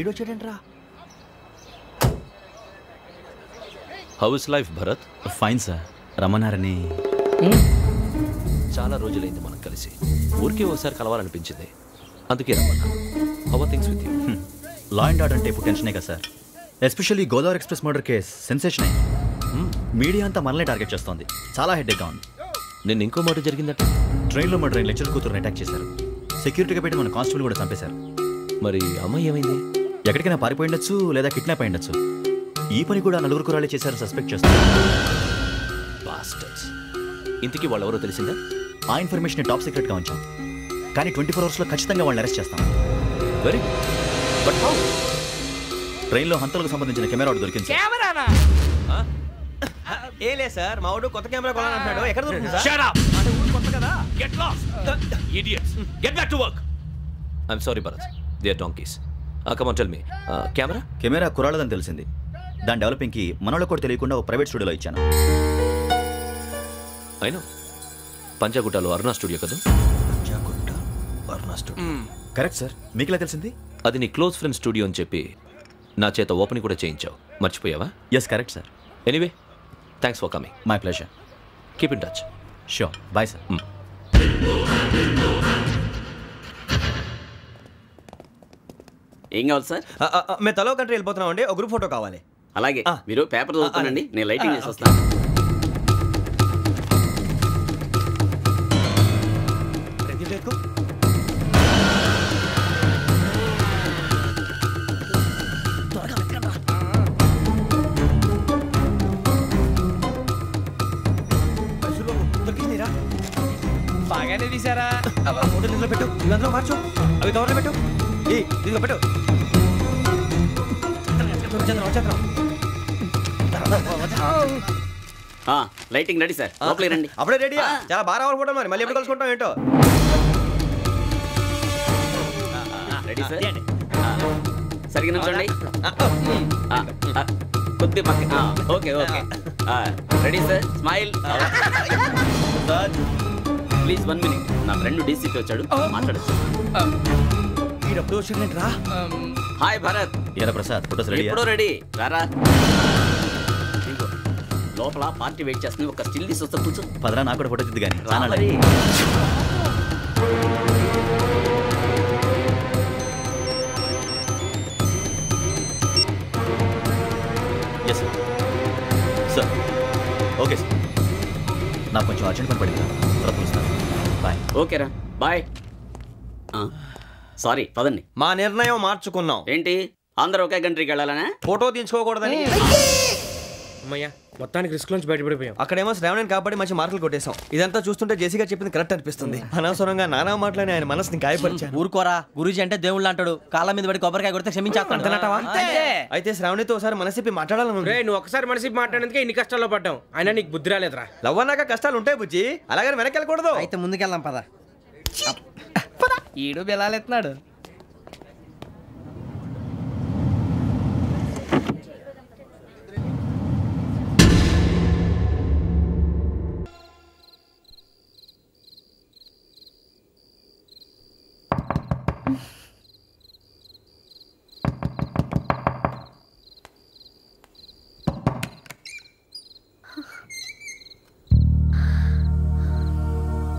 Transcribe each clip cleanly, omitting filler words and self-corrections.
ఈడొచ్చాడంట్రా. How is life Bharat? Fine sir. రమ్మన్నారని. చాలా రోజులైంది మనం కలిసి. ఊరికే ఒకసారి కలవాలనిపించింది, అందుకే రమ్మన్నా. How are things with you? Law and order అంటే ఇప్పుడు టెన్షనే కదా సార్. Especially Godavari express murder case sensation అయింది. మీడియా అంతా మనల్ని టార్గెట్ చేస్తోంది. చాలా హెడ్ఏక్గా ఉంది. నిన్న ఇంకో మాట జరిగిందట. ట్రైన్లో మా ట్రైన్ లెక్చర్ కూతురుని అటాక్ చేశారు. సెక్యూరిటీగా పెట్టి మన కానిస్టేబుల్ కూడా చంపేశారు. మరి అమ్మాయి ఏమైంది? ఎక్కడికైనా పారిపోయిండొచ్చు, లేదా కిడ్నాప్ అయ్యిండొచ్చు. ఈ పని కూడా నలుగురు కురాలే చేశారు సస్పెక్ట్ చేస్తారు. బాస్టర్స్. ఇంతకీ వాళ్ళు ఎవరో తెలిసిందా? ఆ ఇన్ఫర్మేషన్ టాప్ సీక్రెట్గా ఉంచాం, కానీ 24 అవర్స్లో ఖచ్చితంగా వాళ్ళని అరెస్ట్ చేస్తాం. Very but how? ట్రైన్లో హంతలకు సంబంధించిన కెమెరా ఒకటి దొరికింది. కెమెరానా? ఏ లే సార్, మా వాడు కొత్త కెమెరా కొనాలంటున్నాడు. ఎక్కడ దొరుకుతుంది సార్? Shut up! అంటే ఊరు కొత్త కదా. Get lost! Idiots! Get back to work! I'm sorry, Bharat. They are donkeys. Come on, tell me. Camera? Camera కురాలదని తెలిసింది. దాని డెవలపింగ్కి మనలో కూడా తెలియకుండా ఒక ప్రైవేట్ స్టూడియోలో ఇచ్చాను. I know. పంజాగుట్టలో అరుణా స్టూడియో కదా? Panjagutta Aruna studio. Correct sir. మీకు ఎలా తెలిసింది? అది నీ క్లోజ్ ఫ్రెండ్ స్టూడియో అని చెప్పి నా చేత ఓపెనింగ్ కూడా చేయించావు. మర్చిపోయావా? Yes correct sir. Anyway, thanks for coming. My pleasure. Keep in touch. Sure. Bye sir. ఏం కావాలి సార్? మేము తలో కంట్రీ వెళ్ళిపోతున్నాం అండి. ఒక గ్రూప్ ఫోటో కావాలి. అలాగే, మీరు పేపర్ చదువుతానండి, నేను లైటింగ్ చేసి వస్తాను. బాగానే తీసారా? ఫోటోలు ఇందులో పెట్టు, ఇవి అందులో మార్చు, అవి కవర్లో పెట్టు, ఇదిగో పెట్టు. లైటింగ్ రెడీ సార్, లోపలికి రండి. అప్పుడే రెడీ? చాలా బాగా రావాలి ఫోటో. మరి మళ్ళీ ఎప్పుడు కలుసుకుంటాం ఏంటో. Ready sir. సరిగ్గా నుంచోండి. కొద్ది పక్క. Okay okay. Ready sir. Smile. Please 1 minute. నా ఫ్రెండ్ డీసీపీ వచ్చాడు, మాట్లాడచ్చు. హాయ్ భరత్. ఏరా ప్రసాద్, ఫోటోస్ రెడీ? ఎప్పుడో రెడీ. రారా. లోపల పార్టీ వెయిట్ చేస్తుంది, ఒక స్టిల్ తీసి వస్తా, కూర్చో. పదరా, నాకు కూడా ఫోటో తిద్దు కానీ. Yes sir. Okay sir. నాకు కొంచెం అర్జెంట్ పని పడింది, తర్వాత పిలుస్తాను. బాయ్. ఓకేరా, బాయ్. సారీ, పదండి. మా నిర్ణయం మార్చుకున్నాం. ఏంటి, అందరూ ఒకే కంట్రీకి వెళ్ళాలనే? ఫోటో తీసుకోకూడదని. అమ్మయ్యా, మొత్తానికి రిస్క్ నుంచి బయటపడిపోయాం. అక్కడేమో శ్రావణిని కాబట్టి మంచి మార్కులు కొట్టేశాం. ఇదంతా చూస్తుంటే జేసీగా చెప్పింది కరెక్ట్ అనిపిస్తుంది. అనవసరంగా నానా మాటలని ఆయన మనసుని గాయపరిచాను. ఊరుకోరా, గురూజీ అంటే దేవుళ్ళు అంటాడు. కాళ్ళ మీద పడి కొబ్బరికాయ కొడితే క్షమించేస్తానంటావా? అయితే శ్రావణితో ఒకసారి మనసిప్పి మాట్లాడాలను. రే, నువ్వు ఒకసారి మనసి మాట్లాడేందుకే ఇన్ని కష్టాల్లో పడ్డాం. అయినా నీకు బుద్ధి రాలేదురా. లవ్ అన్నాక కష్టాలు ఉంటాయి బుజ్జి, అలాగని వెనక్కి వెళ్ళకూడదు. అయితే ముందుకెళ్దాం పద. ఈడు బెలాలెత్తున్నాడు.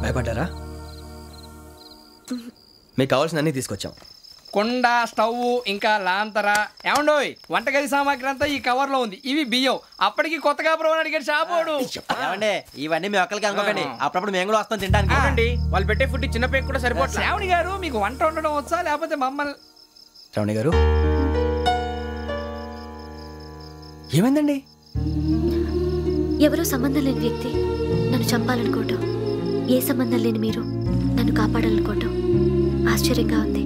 భయపడ్డారా? మీకు కావాల్సిన అన్ని తీసుకొచ్చాం. కుండ, స్టవ్, ఇంకా లాంతర. ఏమండోయ్, వంటగది సామాగ్రి అంతా ఈ కవర్ లో ఉంది. ఇవి బియ్యం. అప్పటికి కొత్తగా బ్రౌన్ అడిగాడు షాపోడు. ఏమండి, ఇవన్నీ మీ ఒక్కరికి అనుకోకండి, అప్పుడప్పుడు మేము కూడా వస్తాం తినడానికి. వాళ్ళు పెట్టే ఫుడ్ చిన్న పేక్ కూడా సరిపోతుంది. శ్రావణి గారు, మీకు వంట వండడం వచ్చా, లేకపోతే మమ్మల్ని? శ్రావణి గారు, ఏమైందండి? ఎవరో సంబంధం లేని వ్యక్తి నన్ను చంపాలనుకోవటం, ఏ సంబంధం లేని మీరు నన్ను కాపాడాలనుకోవటం ఆశ్చర్యంగా ఉంది.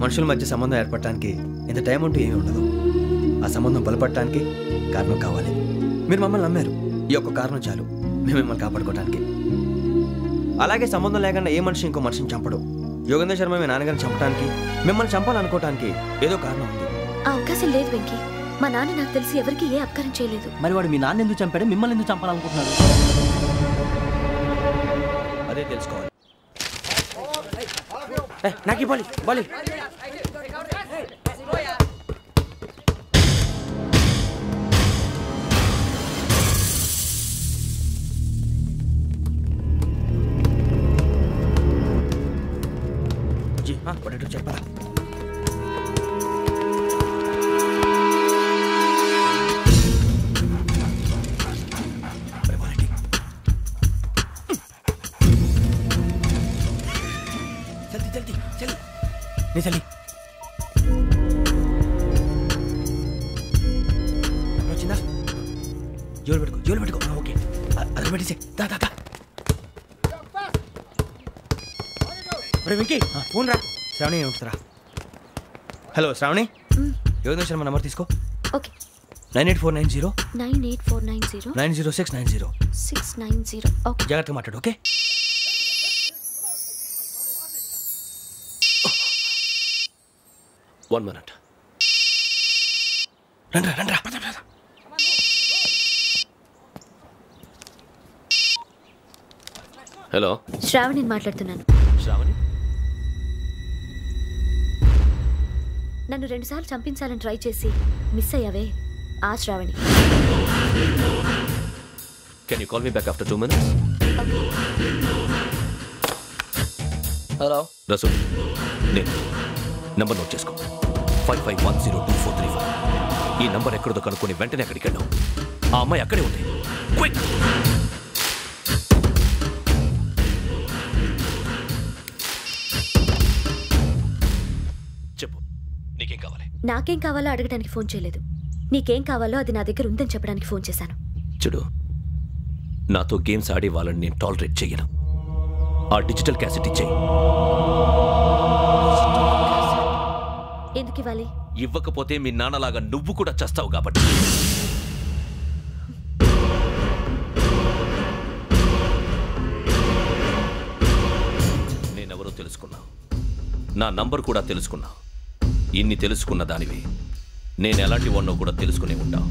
మనుషుల మధ్య సంబంధం ఏర్పడటానికి ఇంత టైం ఉంటూ ఏమీ ఉండదు. ఆ సంబంధం బలపడటానికి కారణం కావాలి. మీరు మమ్మల్ని నమ్మారు, ఈ ఒక్క కారణం చాలు మేము మిమ్మల్ని కాపాడుకోవడానికి. అలాగే సంబంధం లేకుండా ఏ మనిషి ఇంకో మనిషిని చంపడు. యోగేంద్ర శర్మ మీ నాన్నగారిని చంపడానికి, మిమ్మల్ని చంపాలనుకోవటానికి ఏదో కారణం ఉంది. ఆ అవకాశం లేదు వెంకీ. మా నాన్న నాకు తెలిసి ఎవరికి ఏ అపకారం చేయలేదు. మరి వాడు మీ నాన్న ఎందుకు చంపాడు, మిమ్మల్ని ఎందుకు చంపాలనుకుంటున్నాడు? అదే తెలుసుకోవాలి. నాకు బాలి బాలి నీ తల్లి వచ్చిందా? జోలు పెట్టుకో. ఓకే, అది పెట్టేసి దా. వెంకీ ఫోన్ రా. శ్రావణి ఉంటుందిరా. హలో శ్రావణి, యోగేంద్ర శర్మ నంబర్ తీసుకో. ఓకే. 98490 98490 90690. 690. ఓకే. జాగ్రత్తగా మాట్లాడు. ఓకే. One minute. రండ్రా. హలో, శ్రావణిని మాట్లాడుతున్నాను. శ్రావణి. నన్ను 2 సార్లు చంపించాలని ట్రై చేసి మిస్ అయ్యావే, ఆ Shravani. Can you call me back after 2 minutes? Hello Rasu, నేను నంబర్ నోట్ చేసుకో. 55102435. ఈ నంబర్ ఎక్కడదో కనుక్కొని వెంటనే అక్కడికి వెళ్ళాం. ఆ అమ్మాయి అక్కడే ఉంది. క్విక్. చెప్పు, నీకేం కావాలి? నాకేం కావాలో అడగడానికి ఫోన్ చేయలేదు. నీకేం కావాలో అది నా దగ్గర ఉందని చెప్పడానికి ఫోన్ చేశాను. చూడు, నాతో గేమ్స్ ఆడే వాళ్ళని నేను టాలరేట్ చెయ్యను. ఆ డిజిటల్ క్యాసెట్ ఇచ్చేయి. ఎందుకు ఇవ్వాలి? ఇవ్వకపోతే మీ నాన్నలాగా నువ్వు కూడా చస్తావు కాబట్టి. నేనెవరో తెలుసుకున్నావు, నా నంబర్ కూడా తెలుసుకున్నావు. ఇన్ని తెలుసుకున్న దానివి నేను ఎలాంటి వాడినో కూడా తెలుసుకునే ఉంటావు.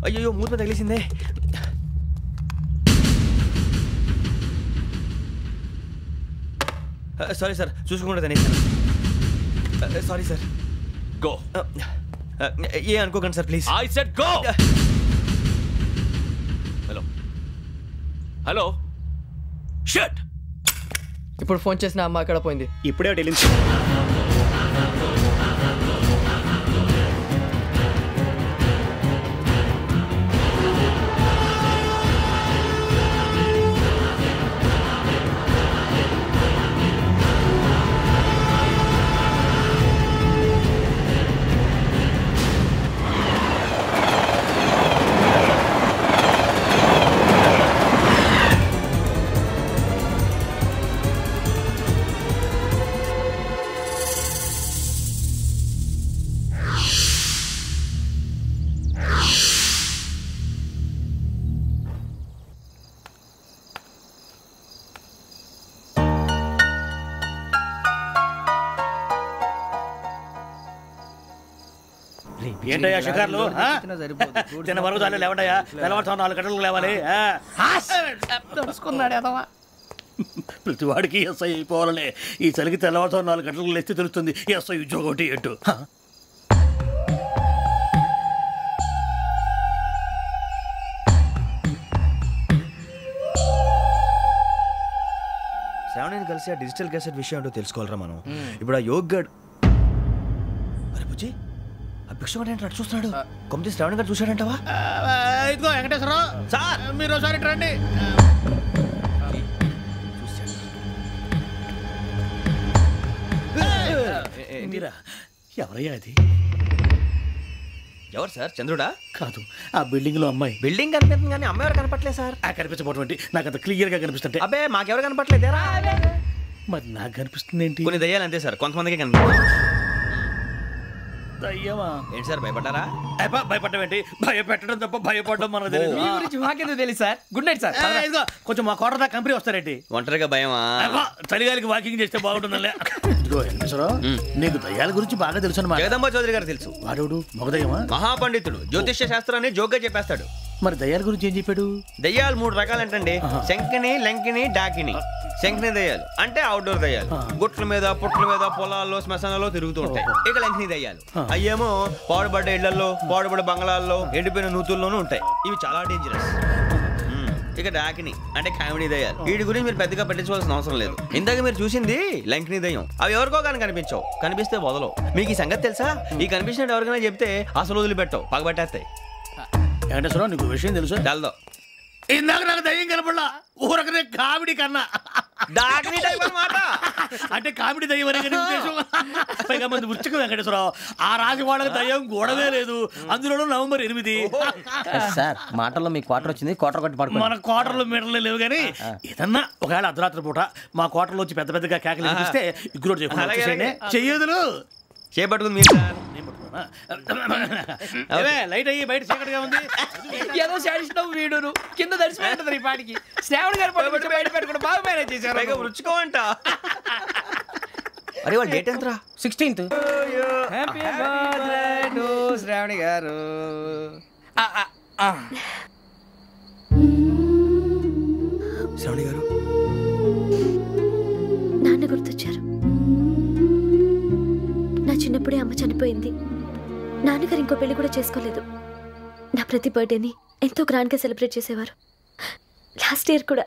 అయ్యో, మూత తగిలేసిందే. సారీ సార్, చూసుకోకుండా తినేసాను. Sorry sir. గో. ఏ అనుకోకండి sir, please. I said go. Hello. Shut. ఇప్పుడు ఫోన్ చేసిన అమ్మ అక్కడ పోయింది. ఇప్పుడే వెళ్ళింది. ఏంటయ్యా షికార్లు? తిన్న వరకు దాన్ని లేవండయ్యా. తెల్లవారుతో 4 గంటలకు లేవాలి. ప్రతి వాడికి ఎస్ఐ అయిపోవాలనే. ఈ చలికి తెల్లవారుతో 4 గంటలకు లేస్తే తెలుస్తుంది ఎస్ఐ ఉద్యోగం ఒకటి ఎట్టు. శ్రావణిని కలిసి ఆ డిజిటల్ క్యాసెట్ విషయం ఏంటో తెలుసుకోవాలరా మనం. ఇప్పుడు ఆ యోగ్ గడ్, అరే బుజ్జి, ఆ భిక్షగాడు ఏంటో చూస్తున్నాడు. కొమ్మిది శ్రావణి గారు చూశాడంటావా? ఇదిగో వెంకటేశ్వరరావు సార్, మీరు ఒకసారి రండి. ఎవరయ్యా అది? ఎవరు సార్? చంద్రుడా? కాదు, ఆ బిల్డింగ్ లో అమ్మాయి. బిల్డింగ్ కనిపిస్తుంది కానీ అమ్మాయి ఎవరు కనపట్లేదు సార్. కనిపించబోటువంటి నాకు అంత క్లియర్ గా కనిపిస్తుంటే. అబ్బే, మాకెవరు కనపట్లేదేరా? మరి నాకు కనిపిస్తుంది ఏంటి? కొన్ని దయ్యాలు అంతే సార్, కొంతమందికి కనిపిస్తుంది. దయ్యమా? ఏంటి సార్ భయపడ్డారా? భయపడడం ఏంటి? భయపెట్టడం తప్ప భయపడడం మనకు తెలియదు. మీ గురించి మాకెందుకు తెలుసు సార్. Good night sir. ఇదిగో కొంచెం మా కోట దాకా కంపెనీ వస్తారేంటి? ఒంటరిగా భయమా? చలిగాలికి వాకింగ్ చేస్తే బాగుంటుందిలే. ఇదిగో వెంకటేశ్వరరావు, నీకు దయ్యాల గురించి బాగా తెలుసు అన్నమాట. జగదంబ చౌదరి గారు తెలుసు. వాడోడు మగదయ్యమా? మహాపండితుడు, జ్యోతిష్య శాస్త్రాన్ని జోగ్గా చెప్పేస్తాడు. మరి దయ్యాల గురించి ఏం చెప్పాడు? దయ్యాలు 3 రకాలంటండి. శంకిని, లంకిని, డాకిని. శంకిని దయ్యాలు అంటే అవుట్డోర్ దయ్యాలు, గుట్ల మీద పుట్ల మీద పొలాల్లో శ్మశానాల్లో తిరుగుతూ ఉంటాయి. ఇక లంకిని దయ్యాలు అయ్యేమో పాడుబడ్డ ఇళ్లలో, పాడుబడ్డ బంగ్లాల్లో, ఎండిపోయిన నూతుల్లోనూ ఉంటాయి. ఇవి చాలా డేంజరస్. ఇక డాకిని అంటే కామెడీ దయ్యాలు. వీటి గురించి మీరు పెద్దగా పట్టించుకోవాల్సిన అవసరం లేదు. ఇందాక మీరు చూసింది లంకిని దయ్యం. అవి ఎవరికో కానీ కనిపించవు, కనిపిస్తే వదలవు. మీకు ఈ సంగతి తెలుసా? ఈ కనిపించినట్టు ఎవరికైనా చెప్తే అసలు వదిలిపెట్టవు, పగబట్టేస్తాయి. వెంకటేశ్వరరావు, నీకు విషయం తెలుసు? డల్దో ఇందాక నాకు దయ్యం కనపడలా, ఊరకనే కామెడీ కన్నా. డాకిని టైప్ అన్నమాట. అంటే కామెడీ దయ్యం అనే కదా ఉద్దేశం. పైగా మంది ఉచ్చక వెంకటేశ్వరరావు, ఆ రాజు వాళ్ళకి దయ్యం గొడవే లేదు. అందులోనూ నవంబర్ 8. సార్ మాటల్లో మీ క్వార్టర్ వచ్చింది, క్వార్టర్ కొట్టి పడుకో. మన క్వార్టర్లో మీటర్లు లేవు కానీ ఏదన్నా ఒకవేళ అర్ధరాత్రి పూట మా క్వార్టర్లో వచ్చి పెద్ద పెద్దగా కేకలు ఇస్తే ఇగ్గురు చెయ్యదులు చేపట్టుకుంది మీరు సార్. లైట్ అయ్యి బయట చీకటిగా ఉంది. ఏదో శాడిస్తున్నావు వీడును. కింద దర్శనం ఈ పాటికి శ్రావణ్ గారు పట్టుబట్టి బయట పెట్టుకుంటే బాగా మేనేజ్ చేశారు. రుచుకోవంట. అరే వాళ్ళ డేట్ ఎంతరా? 16th. Happy birthday to Shravani గారు. శ్రావణి గారు నాన్న గుర్తొచ్చారు. నా చిన్నప్పుడే అమ్మ చనిపోయింది. నాన్నగారు ఇంకో పెళ్లి కూడా చేసుకోలేదు. నా ప్రతి బర్త్డేని ఎంతో గ్రాండ్గా సెలబ్రేట్ చేసేవారు. లాస్ట్ ఇయర్ కూడా